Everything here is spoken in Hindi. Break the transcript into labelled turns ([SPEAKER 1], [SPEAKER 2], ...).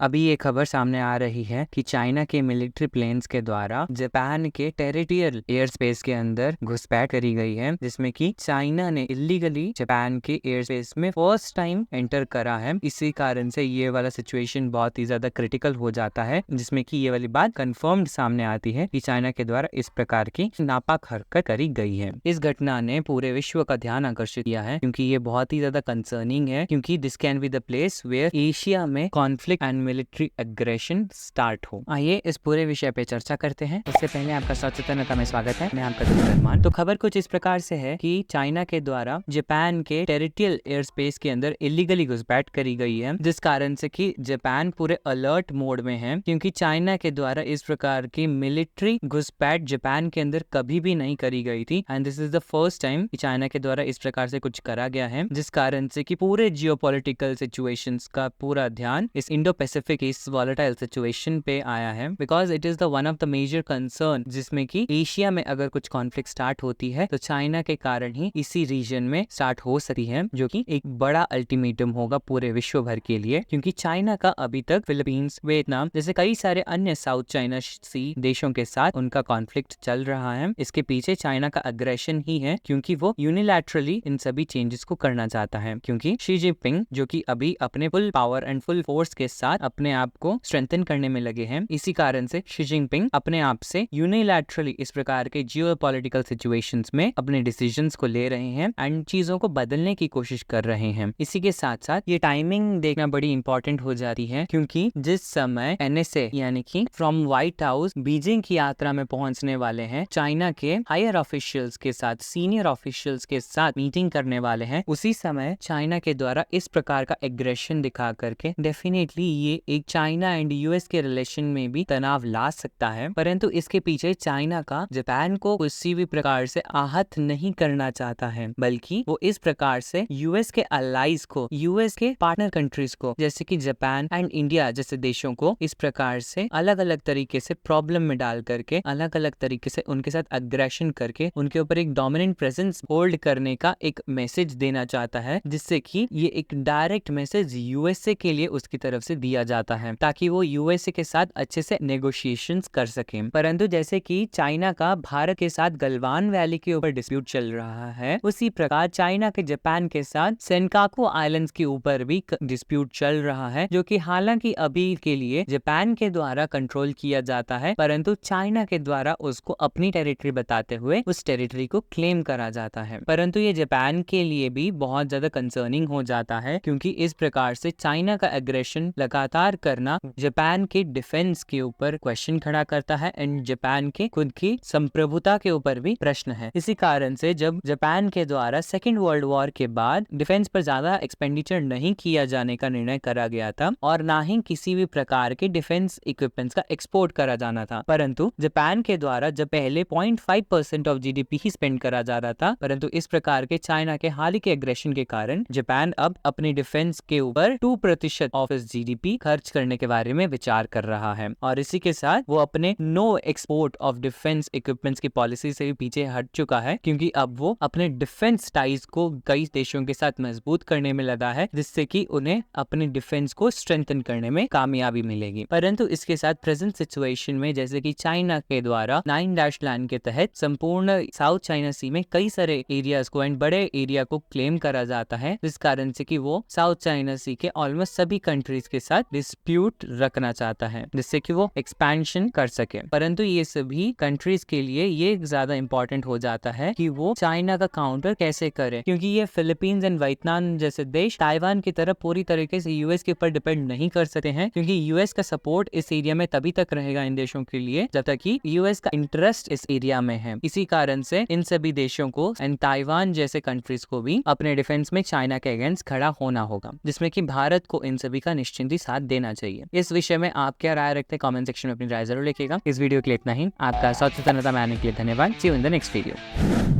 [SPEAKER 1] अभी ये खबर सामने आ रही है कि चाइना के मिलिट्री प्लेन्स के द्वारा जापान के टेरिटोरियल एयर स्पेस के अंदर घुसपैठ करी गई है, जिसमें कि चाइना ने इलीगली जापान के एयर स्पेस में फर्स्ट टाइम एंटर करा है। इसी कारण से ये वाला सिचुएशन बहुत ही ज्यादा क्रिटिकल हो जाता है, जिसमें कि ये वाली बात कंफर्म्ड सामने आती है कि चाइना के द्वारा इस प्रकार की नापाक हरकत करी गई है। इस घटना ने पूरे विश्व का ध्यान आकर्षित किया है, क्योंकि ये बहुत ही ज्यादा कंसर्निंग है, क्योंकि this can be the place where Asia में conflict and military aggression start हो। आइए इस पूरे विषय पे चर्चा करते हैं। उससे पहले आपका सचेतनता में स्वागत है। मैं आपका सलमान। तो खबर कुछ इस प्रकार से है कि चाइना के द्वारा जापान के टेरिटोरियल एयर स्पेस के अंदर इलीगली घुसपैठ करी गई है, जिस कारण से कि जापान पूरे अलर्ट मोड में है, क्योंकि चाइना के द्वारा इस प्रकार की मिलिट्री घुसपैठ जापान के अंदर कभी भी नहीं करी गई थी। And this is the first time कि चाइना के द्वारा इस प्रकार से कुछ करा गया है, जिस कारण से कि पूरे जियोपॉलिटिकल सिचुएशंस का पूरा ध्यान इस इंडो पैसिफिक इस वॉलेटाइल सिचुएशन पे आया है, because it is the one of the major concern, जिसमें कि एशिया में अगर कुछ कॉन्फ्लिक्ट स्टार्ट होती है तो चाइना के कारण ही इसी रीजन में स्टार्ट हो सकती है, जो कि एक बड़ा अल्टीमेटम होगा पूरे विश्व भर के लिए। क्योंकि चाइना का अभी तक फिलीपींस, वियतनाम जैसे कई सारे अन्य साउथ चाइना सी देशों के साथ उनका कॉन्फ्लिक्ट चल रहा है। इसके पीछे चाइना का अग्रेशन ही है, क्योंकि वो यूनिलैटरली इन सभी चेंजेस को करना चाहता है। क्योंकि शी जिनपिंग जो कि अभी अपने full power and full force के साथ अपने आप को स्ट्रेंथन करने में लगे हैं, इसी कारण से शी जिनपिंग अपने आप से यूनिलैटरली इस प्रकार के जियोपॉलिटिकल सिचुएशंस में अपने डिसीजंस को ले रहे हैं एंड चीजों को बदलने की कोशिश कर रहे हैं। इसी के साथ साथ ये टाइमिंग देखना बड़ी इंपॉर्टेंट हो जाती है, क्योंकि जिस समय एनएसए यानी कि फ्रॉम व्हाइट हाउस बीजिंग की यात्रा में पहुंचने वाले हैं, चाइना के हायर ऑफिशियल्स के साथ, सीनियर ऑफिशियल्स के साथ मीटिंग करने वाले हैं, उसी समय चाइना के द्वारा इस प्रकार का एग्रेशन दिखा करके डेफिनेटली ये एक चाइना एंड यूएस के रिलेशन में भी तनाव ला सकता है। परंतु इसके पीछे चाइना का जापान को किसी भी प्रकार से आहत नहीं करना चाहता है, बल्कि वो इस प्रकार से यूएस के अलाइज को, यूएस के पार्टनर कंट्रीज को जैसे कि जापान एंड इंडिया जैसे देशों को इस प्रकार से अलग अलग तरीके से प्रॉब्लम में डाल करके, अलग अलग तरीके से उनके साथ अग्रेशन करके उनके ऊपर एक डोमिनेंट प्रेजेंस होल्ड करने का एक मैसेज देना चाहता है, जिससे कि ये एक डायरेक्ट मैसेज यूएसए के लिए उसकी तरफ से दिया जाता है, ताकि वो यूएसए के साथ अच्छे से नेगोशिएशंस कर सके। परंतु जैसे कि चाइना का भारत के साथ गलवान वैली के ऊपर डिस्प्यूट चल रहा है, उसी प्रकार चाइना के जापान के साथ सेनकाकू आइलैंड्स के ऊपर भी डिस्प्यूट चल रहा है, जो कि हालांकि अभी के लिए जापान के द्वारा कंट्रोल किया जाता है, परंतु चाइना के द्वारा उसको अपनी टेरिटरी बताते हुए उस टेरिटरी को क्लेम करा जाता है। परंतु ये जापान के लिए भी बहुत ज्यादा कंसर्निंग हो जाता है, क्योंकि इस प्रकार से चाइना का एग्रेशन लगातार करना जापान के डिफेंस के ऊपर क्वेश्चन खड़ा करता है एंड जापान के खुद की संप्रभुता के ऊपर भी प्रश्न है। इसी कारण से जब जापान के द्वारा सेकेंड वर्ल्ड वॉर के बाद डिफेंस पर ज्यादा एक्सपेंडिचर नहीं किया जाने का निर्णय करा गया था, और ना ही किसी भी प्रकार के डिफेंस इक्विपमेंट्स का एक्सपोर्ट करा जाना था, परंतु जापान के द्वारा जब पहले 0.5% ऑफ जीडीपी ही स्पेंड करा जा रहा था, परंतु इस प्रकार के चाइना के हाल ही के एग्रेशन के कारण जापान अब अपनी डिफेंस के ऊपर 2% ऑफ इस जीडीपी खर्च करने के बारे में विचार कर रहा है। और इसी के साथ वो अपने no export of defence equipments की पॉलिसी से भी पीछे हट चुका है, क्योंकि अब वो अपने डिफेंस टाइज को कई देशों के साथ मजबूत करने में लगा है, जिससे कि उन्हें अपने डिफेंस को स्ट्रेंथन करने में कामयाबी मिलेगी। परंतु इसके साथ प्रेजेंट सिचुएशन में जैसे कि चाइना के द्वारा 9 प्लान के तहत संपूर्ण साउथ चाइना सी में कई सारे एरियाज को एंड बड़े एरिया को क्लेम करा जाता है, जिस कारण से कि वो साउथ चाइना सी के ऑलमोस्ट सभी कंट्रीज के साथ डिस्प्यूट रखना चाहता है, जिससे कि वो एक्सपेंशन कर सके। परंतु ये सभी कंट्रीज के लिए ये ज्यादा इंपॉर्टेंट हो जाता है कि वो चाइना का काउंटर कैसे करे, क्योंकि ये फिलीपींस एंड वियतनाम जैसे देश ताइवान की तरफ पूरी तरीके से यूएस के ऊपर डिपेंड नहीं कर सकते हैं, क्योंकि यूएस का सपोर्ट इस एरिया में तभी तक रहेगा इन देशों के लिए जब तक कि यूएस का इंटरेस्ट इस एरिया में है। इसी कारण से इन सभी देशों को एंड ताइवान जैसे कंट्रीज को भी अपने डिफेंस में चाइना के अगेंस्ट खड़ा होना होगा, जिसमें कि भारत को इन सभी का निश्चिंत ही साथ देना चाहिए। इस विषय में आप क्या राय रखते हैं कमेंट सेक्शन में अपनी राय जरूर लिखिएगा। इस वीडियो के लिए इतना ही। आपका सचेतनता में आने के लिए धन्यवाद। See you in the next video.